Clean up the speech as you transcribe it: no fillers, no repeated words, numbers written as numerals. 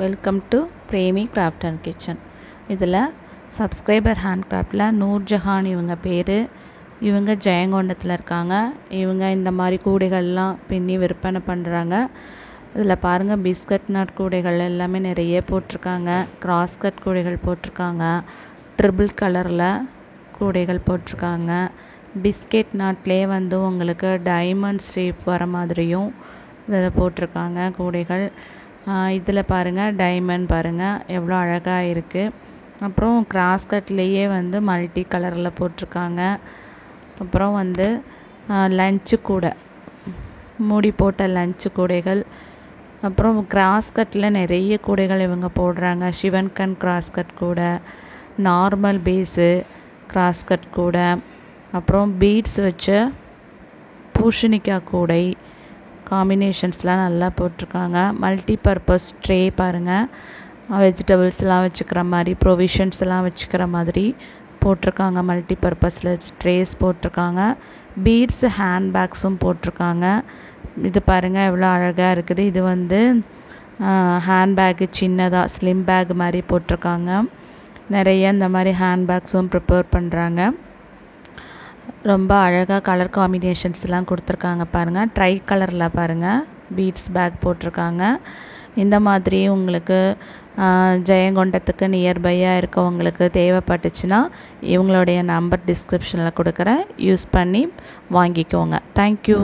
Welcome to Premi craft and kitchen. இதில் subscriber hand கிராஃப்டில் Nurjahan இவங்க பேர். இவங்க ஜெயங்கொண்டத்தில் இருக்காங்க. இவங்க இந்த மாதிரி கூடைகள்லாம் பின்னி விற்பனை பண்ணுறாங்க. இதில் பாருங்கள், பிஸ்கட் நட் கூடைகள் எல்லாமே நிறைய போட்டிருக்காங்க. கிராஸ்கட் கூடைகள் போட்டிருக்காங்க. ட்ரிபிள் கலரில் கூடைகள் போட்டிருக்காங்க. பிஸ்கெட் நாட்லேயே உங்களுக்கு டைமண்ட் ஷேப் வர மாதிரியும் இதில் போட்டிருக்காங்க கூடைகள். இதில் பாருங்கள், டைமண்ட் பாருங்கள் எவ்வளோ அழகாக இருக்குது. அப்புறம் கிராஸ்கட்லேயே மல்டி கலரில் போட்டிருக்காங்க. அப்புறம் லஞ்சு கூடை, மூடி போட்ட லஞ்சு கூடைகள். அப்புறம் கிராஸ்கட்டில் நிறைய கூடைகள் இவங்க போடுறாங்க. சிவன்கண் கிராஸ்கட் கூடை, நார்மல் பேஸு கிராஸ்கட் கூடை, அப்புறம் பீட்ஸ் வச்ச பூசணிக்காய் கூடை, காம்பினேஷன்ஸ்லாம் நல்லா போட்டிருக்காங்க. மல்டி பர்பஸ் ட்ரே பாருங்கள், வெஜிடபிள்ஸ்லாம் வச்சுக்கிற மாதிரி, ப்ரொவிஷன்ஸ்லாம் வச்சுக்கிற மாதிரி போட்டிருக்காங்க. மல்டி பர்பஸில் ட்ரேஸ் போட்டிருக்காங்க. பீட்ஸ் ஹேண்ட்பேக்ஸும் போட்டிருக்காங்க. இது பாருங்கள் எவ்வளோ அழகாக இருக்குது. இது ஹேண்ட்பேக்கு சின்னதாக ஸ்லிம் பேக் மாதிரி போட்டிருக்காங்க. நிறைய இந்த மாதிரி ஹேண்ட்பேக்ஸும் ப்ரிப்பேர் பண்ணுறாங்க. ரொம்ப அழகாக கலர் காம்பினேஷன்ஸ்லாம் கொடுத்துருக்காங்க பாருங்கள். ட்ரை கலரில் பாருங்கள் பீட்ஸ் பேக் போட்டிருக்காங்க. இந்த மாதிரி உங்களுக்கு ஜெயங்கொண்டத்துக்கு நியர்பையாக இருக்கவங்களுக்கு தேவைப்பட்டுச்சுன்னா இவங்களுடைய நம்பர் டிஸ்கிரிப்ஷனில் கொடுக்குறேன், யூஸ் பண்ணி வாங்கிக்கோங்க. தேங்க்யூ.